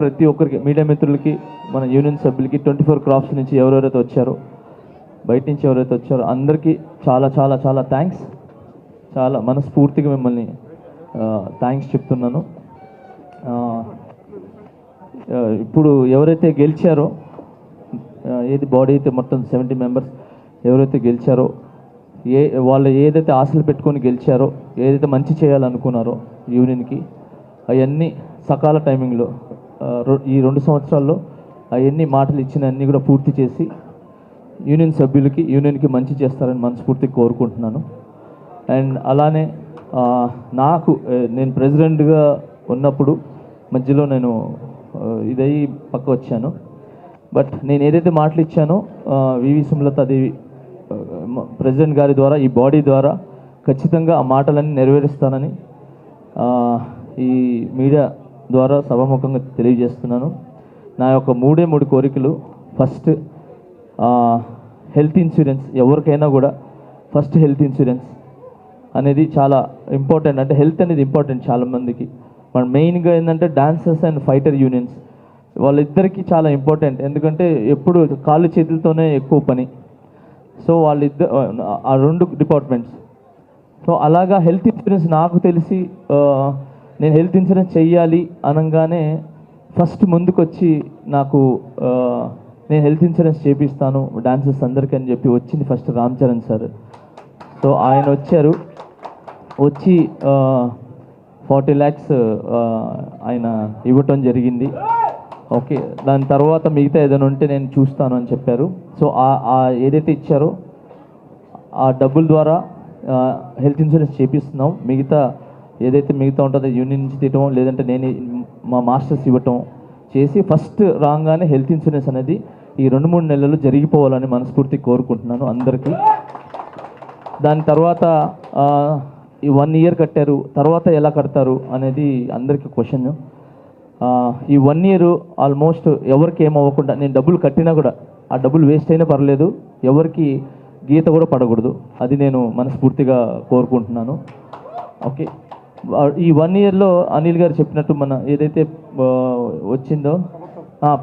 ప్రతి ఒక్కరికి మీడియా మిత్రులకి మన యూనియన్ సభ్యులకి 24 క్రాఫ్ట్స్ నుంచి ఎవరెవరైతే వచ్చారో బయట నుంచి ఎవరైతే వచ్చారో అందరికీ చాలా చాలా చాలా థ్యాంక్స్. చాలా మనస్ఫూర్తిగా మిమ్మల్ని థ్యాంక్స్ చెప్తున్నాను. ఇప్పుడు ఎవరైతే గెలిచారో ఏది బాడీ అయితే మొత్తం 70 మెంబర్స్ ఎవరైతే గెలిచారో వాళ్ళు ఏదైతే ఆశలు పెట్టుకొని గెలిచారో ఏదైతే మంచి చేయాలనుకున్నారో యూనియన్కి అవన్నీ సకాల టైమింగ్లో ఈ 2 సంవత్సరాల్లో అవన్నీ మాటలు ఇచ్చిన అన్నీ కూడా పూర్తి చేసి యూనియన్ సభ్యులకి యూనియన్కి మంచి చేస్తారని మనస్ఫూర్తిగా కోరుకుంటున్నాను. అండ్ అలానే నేను ప్రెసిడెంట్గా ఉన్నప్పుడు మధ్యలో నేను ఇదయ్యి పక్క వచ్చాను. బట్ నేను ఏదైతే మాటలు ఇచ్చానో వివి సుమలతాదేవి ప్రెసిడెంట్ గారి ద్వారా ఈ బాడీ ద్వారా ఖచ్చితంగా ఆ మాటలన్నీ నెరవేరుస్తానని ఈ మీడియా ద్వారా సభాముఖంగా తెలియజేస్తున్నాను. నా యొక్క 3 కోరికలు. First health insurance. ఎవరికైనా కూడా ఫస్ట్ హెల్త్ ఇన్సూరెన్స్ అనేది చాలా ఇంపార్టెంట్. అంటే హెల్త్ అనేది ఇంపార్టెంట్ చాలామందికి. మనం మెయిన్గా ఏంటంటే డాన్సర్స్ అండ్ ఫైటర్ యూనియన్స్ వాళ్ళిద్దరికీ చాలా ఇంపార్టెంట్. ఎందుకంటే ఎప్పుడు కాళ్ళు చేతులతోనే ఎక్కువ పని. సో వాళ్ళిద్దరు ఆ 2 డిపార్ట్మెంట్స్. సో అలాగా హెల్త్ ఇన్సూరెన్స్ నాకు తెలిసి నేను హెల్త్ ఇన్సూరెన్స్ చెయ్యాలి అనగానే ఫస్ట్ ముందుకొచ్చి నాకు నేను హెల్త్ ఇన్సూరెన్స్ చేపిస్తాను డాన్సర్స్ అందరికీ అని చెప్పి వచ్చింది first Ram Charan sir. So ఆయన వచ్చి 40 lakhs ఆయన ఇవ్వటం జరిగింది. ఓకే, దాని తర్వాత మిగతా ఏదైనా ఉంటే నేను చూస్తాను అని చెప్పారు. సో ఏదైతే ఇచ్చారో ఆ డబ్బుల ద్వారా హెల్త్ ఇన్సూరెన్స్ చేపిస్తున్నాం. మిగతా ఉంటుందో యూనియన్ నుంచి తీయటం లేదంటే నేను మా మాస్టర్స్ ఇవ్వటం చేసి ఫస్ట్ రాగానే హెల్త్ ఇన్సూరెన్స్ అనేది ఈ 2-3 నెలలు జరిగిపోవాలని మనస్ఫూర్తి కోరుకుంటున్నాను అందరికీ. దాని తర్వాత ఈ 1 year కట్టారు, తర్వాత ఎలా కడతారు అనేది అందరికీ క్వశ్చన్. ఈ 1 year ఆల్మోస్ట్ ఎవరికి ఏమవ్వకుండా నేను డబ్బులు కట్టినా కూడా ఆ డబ్బులు వేస్ట్ అయినా పర్లేదు, ఎవరికి గీత కూడా పడకూడదు. అది నేను మనస్ఫూర్తిగా కోరుకుంటున్నాను. ఓకే, ఈ 1 yearలో అనిల్ గారు చెప్పినట్టు మన ఏదైతే వచ్చిందో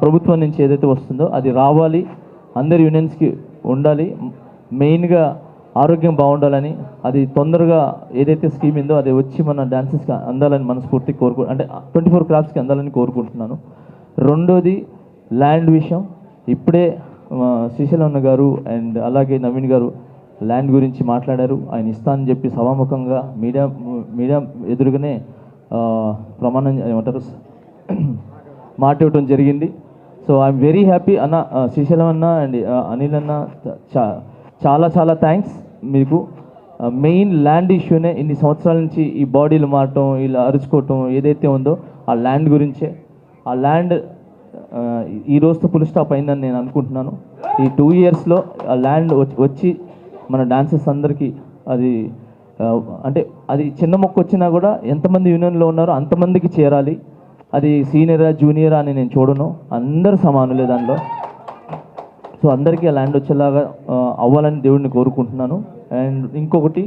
ప్రభుత్వం నుంచి ఏదైతే వస్తుందో అది రావాలి, అందరి యూనియన్స్కి ఉండాలి. మెయిన్గా ఆరోగ్యం బాగుండాలని, అది తొందరగా ఏదైతే స్కీమ్ ఉందో అది వచ్చి మన డాన్సెస్కి అందాలని మనస్ఫూర్తి అంటే 24 క్రాఫ్ట్స్కి అందాలని కోరుకుంటున్నాను. రెండోది ల్యాండ్ విషయం. ఇప్పుడే శ్రీశైలం గారు అండ్ అలాగే నవీన్ గారు ల్యాండ్ గురించి మాట్లాడారు. ఆయన ఇస్తానని చెప్పి సభాముఖంగా మీడియా ఎదురుగానే ప్రమాణం ఏమంటారు మాట ఇవ్వటం జరిగింది. సో ఐఎమ్ వెరీ హ్యాపీ అన్న. శ్రీశైలం అన్న అండ్ అనిల్ అన్న చాలా చాలా థ్యాంక్స్ మీకు. మెయిన్ ల్యాండ్ ఇష్యూనే ఇన్ని సంవత్సరాల నుంచి ఈ బాడీలు మారటం ఇలా అరుచుకోవటం ఏదైతే ఉందో ఆ ల్యాండ్ గురించే. ఆ ల్యాండ్ ఈ రోజుతో ఫుల్ స్టాప్ అయిందని నేను అనుకుంటున్నాను. ఈ 2 yearsలో ఆ ల్యాండ్ వచ్చి మన డాన్సర్స్ అందరికీ అది చిన్న మొక్క వచ్చినా కూడా ఎంతమంది యూనియన్లో ఉన్నారో అంతమందికి చేరాలి. అది సీనియరా జూనియరా అని నేను చూడను, అందరూ సమానులే దానిలో. సో అందరికీ ఆ ల్యాండ్ వచ్చేలాగా అవ్వాలని దేవుడిని కోరుకుంటున్నాను. అండ్ ఇంకొకటి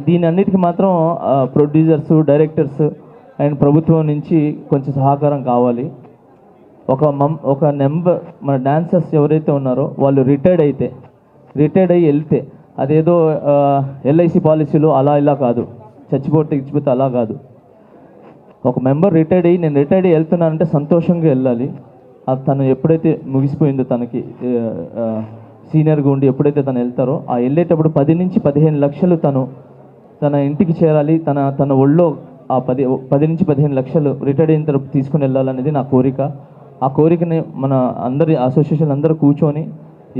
దీని అన్నిటికీ మాత్రం ప్రొడ్యూసర్స్, డైరెక్టర్స్ అండ్ ప్రభుత్వం నుంచి కొంచెం సహకారం కావాలి. ఒక నెంబర్ మన డాన్సర్స్ ఎవరైతే ఉన్నారో వాళ్ళు రిటైర్డ్ అయ్యి వెళ్తే అదేదో LIC పాలసీలో అలా ఇలా కాదు, చచ్చిపోతే అలా కాదు. ఒక మెంబర్ నేను రిటైర్డ్ అయ్యి వెళ్తున్నానంటే సంతోషంగా వెళ్ళాలి. తను ఎప్పుడైతే ముగిసిపోయిందో తనకి సీనియర్గా ఉండి ఎప్పుడైతే తను వెళ్తారో ఆ వెళ్ళేటప్పుడు 10 నుంచి 15 లక్షలు తన ఇంటికి చేరాలి. తన ఒళ్ళో ఆ 10 నుంచి 15 లక్షలు రిటైర్డ్ అయిన తర్వాత తీసుకుని వెళ్ళాలనేది నా కోరిక. ఆ కోరికని మన అందరి అసోసియేషన్ అందరూ కూర్చొని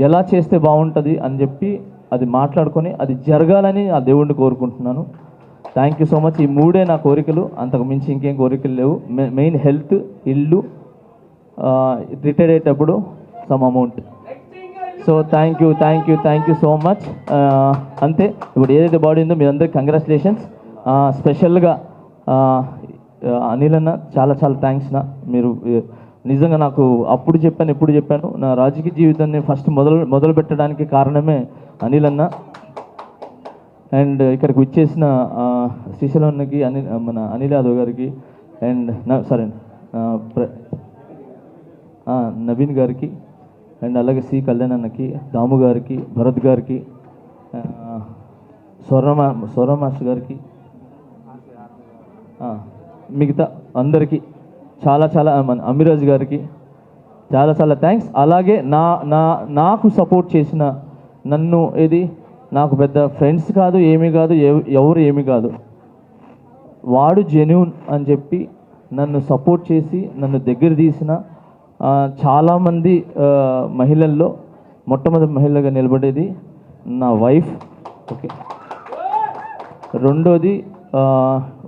ఎలా చేస్తే బాగుంటుంది అని చెప్పి అది మాట్లాడుకొని అది జరగాలని ఆ దేవుడిని కోరుకుంటున్నాను. Thank you so much. ఈ 3 నా కోరికలు, అంతకు మించి ఇంకేం కోరికలు లేవు. మెయిన్ హెల్త్, ఇల్లు, రిటైర్ అయ్యేటప్పుడు some amount. So thank you so much. అంతే. ఇప్పుడు ఏదైతే బాడీ ఉందో మీ అందరికి కంగ్రాచులేషన్స్. స్పెషల్గా అనిల్ అన్న చాలా చాలా థ్యాంక్స్. మీరు నిజంగా నాకు ఎప్పుడు చెప్పాను నా రాజకీయ జీవితాన్ని ఫస్ట్ మొదలు పెట్టడానికి కారణమే అనిల్ అన్న. అండ్ ఇక్కడికి వచ్చేసిన శ్రీశైలం అన్నకి మన అనిల్ యాదవ్ గారికి అండ్ సరే నవీన్ గారికి అండ్ అలాగే సి కళ్యాణ్ అన్నకి, దాము గారికి, భరత్ గారికి, స్వర్ణ మాస్టర్ గారికి, మిగతా అందరికీ చాలా చాలా అమిరాజ్ గారికి చాలా చాలా థ్యాంక్స్. అలాగే నాకు సపోర్ట్ చేసిన నన్ను నాకు పెద్ద ఫ్రెండ్స్ కాదు, ఏమీ కాదు, ఎవరు ఏమీ కాదు, వాడు జెన్యూన్ అని చెప్పి నన్ను సపోర్ట్ చేసి నన్ను దగ్గర తీసిన చాలామంది మహిళల్లో మొట్టమొదటి మహిళగా నిలబడేది నా వైఫ్. ఓకే, రెండోది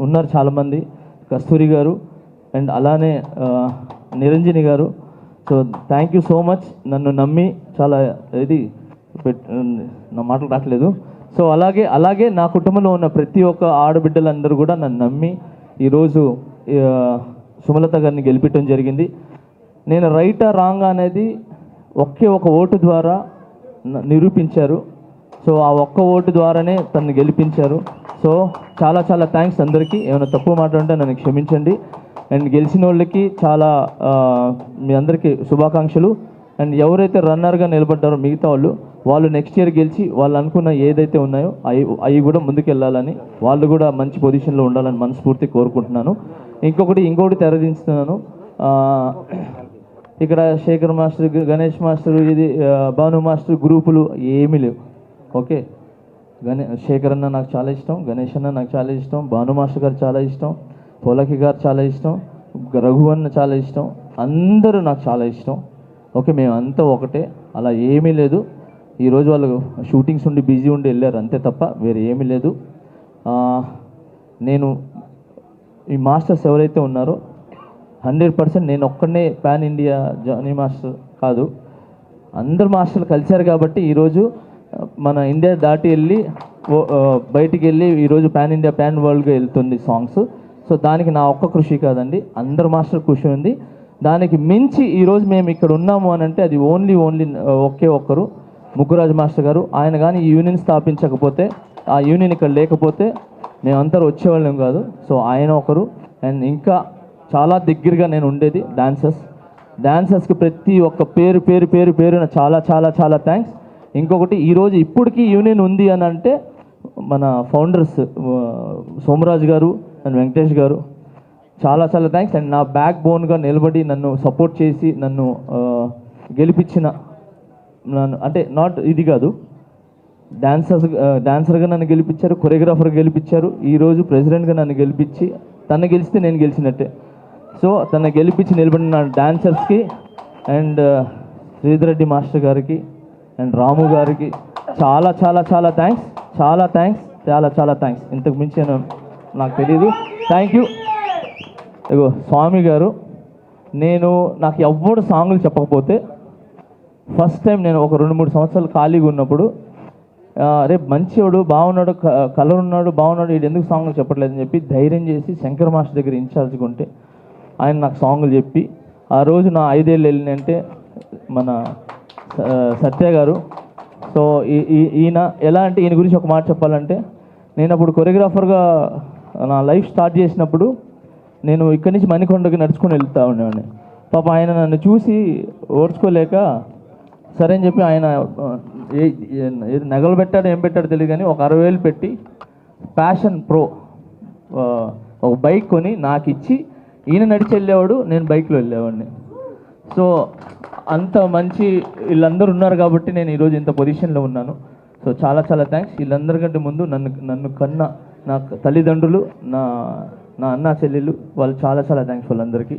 ఉన్నారు చాలామంది, కస్తూరి గారు అండ్ అలానే నిరంజని గారు. So thank you so much, నన్ను నమ్మి చాలా నా మాటలు రావట్లేదు. సో అలాగే నా కుటుంబంలో ఉన్న ప్రతి ఒక్క ఆడబిడ్డలందరూ కూడా నన్ను నమ్మి ఈరోజు సుమలత గారిని గెలిపించడం జరిగింది. నేను రైటా రాంగ్ అనేది ఒకే ఒక ఓటు ద్వారా నిరూపించారు. సో ఆ ఒక్క ఓటు ద్వారానే తను గెలిపించారు. సో చాలా చాలా థ్యాంక్స్ అందరికీ. ఏమైనా తప్పు మాట్లాడుంటే నన్ను క్షమించండి. అండ్ గెలిచిన వాళ్ళకి చాలా మీ అందరికీ శుభాకాంక్షలు. అండ్ ఎవరైతే రన్నర్గా నిలబడ్డారో మిగతా వాళ్ళు నెక్స్ట్ ఇయర్ గెలిచి వాళ్ళు అనుకున్న ఏదైతే ఉన్నాయో అవి కూడా ముందుకెళ్ళాలని, వాళ్ళు కూడా మంచి పొజిషన్లో ఉండాలని మనస్ఫూర్తి కోరుకుంటున్నాను. ఇంకొకటి తెరదించుతున్నాను. ఇక్కడ Shekhar master, Ganesh master, Bhanu master గ్రూపులు ఏమీ లేవు. ఓకే, శేఖర్ అన్న నాకు చాలా ఇష్టం, గణేష్ అన్న నాకు చాలా ఇష్టం, భాను మాస్టర్ గారు చాలా ఇష్టం, పోలకి గారు చాలా ఇష్టం, రఘు అన్న చాలా ఇష్టం, అందరూ నాకు చాలా ఇష్టం. ఓకే, మేమంతా ఒకటే, అలా ఏమీ లేదు. ఈరోజు వాళ్ళు షూటింగ్స్ ఉండి బిజీ ఉండి వెళ్ళారు అంతే తప్ప వేరే ఏమీ లేదు. నేను ఈ మాస్టర్స్ ఎవరైతే ఉన్నారో 100% నేను ఒక్కడనే పాన్ ఇండియా జానీ మాస్టర్ కాదు, అందరు మాస్టర్లు కలిశారు కాబట్టి ఈరోజు మన ఇండియా దాటి వెళ్ళి బయటికి వెళ్ళి ఈరోజు పాన్ ఇండియా పాన్ వరల్డ్గా వెళ్తుంది సాంగ్స్. సో దానికి నా ఒక్క కృషి కాదండి, అందరు మాస్టర్ కృషి ఉంది. దానికి మించి ఈరోజు మేము ఇక్కడ ఉన్నాము అని అంటే అది ఓన్లీ ఒకే ఒక్కరు, ముగ్గురాజు మాస్టర్ గారు. ఆయన కానీ ఈ యూనియన్ స్థాపించకపోతే, ఆ యూనియన్ ఇక్కడ లేకపోతే మేమందరూ వచ్చేవాళ్ళం కాదు. సో ఆయన ఒకరు. అండ్ ఇంకా చాలా దగ్గరగా నేను ఉండేది డాన్సర్స్కి ప్రతి ఒక్క పేరున చాలా చాలా చాలా థ్యాంక్స్. ఇంకొకటి ఈరోజు ఇప్పటికీ యూనియన్ ఉంది అని అంటే మన ఫౌండర్స్ సోమరాజు గారు అండ్ వెంకటేష్ గారు, చాలా చాలా థ్యాంక్స్. అండ్ నా బ్యాక్ బోన్గా నిలబడి నన్ను సపోర్ట్ చేసి నన్ను గెలిపించిన, అంటే నాట్ ఇది కాదు, డాన్సర్గా నన్ను గెలిపించారు, కొరియోగ్రాఫర్గా గెలిపించారు, ఈరోజు ప్రెసిడెంట్గా నన్ను గెలిపించి, తను గెలిస్తే నేను గెలిచినట్టే. సో తను గెలిపించి నిలబడిన డాన్సర్స్కి అండ్ శ్రీధర్ రెడ్డి మాస్టర్ గారికి అండ్ రాము గారికి చాలా చాలా చాలా థ్యాంక్స్, చాలా థ్యాంక్స్, చాలా చాలా థ్యాంక్స్. ఇంతకు మించి నాకు తెలియదు. Thank you. ఇగో స్వామి గారు, నాకు ఎవ్వడు సాంగులు చెప్పకపోతే ఫస్ట్ టైం నేను ఒక 2-3 సంవత్సరాలు ఖాళీగా ఉన్నప్పుడు రేపు మంచివాడు బాగున్నాడు, కలర్ ఉన్నాడు, బాగున్నాడు, వీడు ఎందుకు సాంగ్లు చెప్పట్లేదని చెప్పి ధైర్యం చేసి శంకర్ మాస్టర్ దగ్గర ఇన్ఛార్జ్గా ఉంటే ఆయన నాకు సాంగులు చెప్పి ఆ రోజు నా 5 ఏళ్ళు వెళ్ళినంటే మన సత్య గారు. సో ఈయన ఎలా అంటే, ఈయన గురించి ఒక మాట చెప్పాలంటే, నేను అప్పుడు కొరియోగ్రాఫర్గా నా లైఫ్ స్టార్ట్ చేసినప్పుడు నేను ఇక్కడి నుంచి మణికొండకి నడుచుకొని వెళ్తా ఉండేవాడిని. పాప ఆయన నన్ను చూసి ఓర్చుకోలేక సరే అని చెప్పి ఆయన నగలు పెట్టాడో ఏం పెట్టాడో తెలియదు కానీ ఒక 60,000 పెట్టి ప్యాషన్ ప్రో ఒక బైక్ కొని నాకు ఇచ్చి ఈయన నడిచి వెళ్ళేవాడు, నేను బైక్లో వెళ్ళేవాడిని. సో అంత మంచి వీళ్ళందరూ ఉన్నారు కాబట్టి నేను ఈరోజు ఇంత పొజిషన్లో ఉన్నాను. సో చాలా చాలా థ్యాంక్స్. వీళ్ళందరికంటే ముందు నన్ను కన్న నా తల్లిదండ్రులు, నా అన్న చెల్లెళ్ళు, వాళ్ళు చాలా చాలా థ్యాంక్స్ వాళ్ళందరికీ.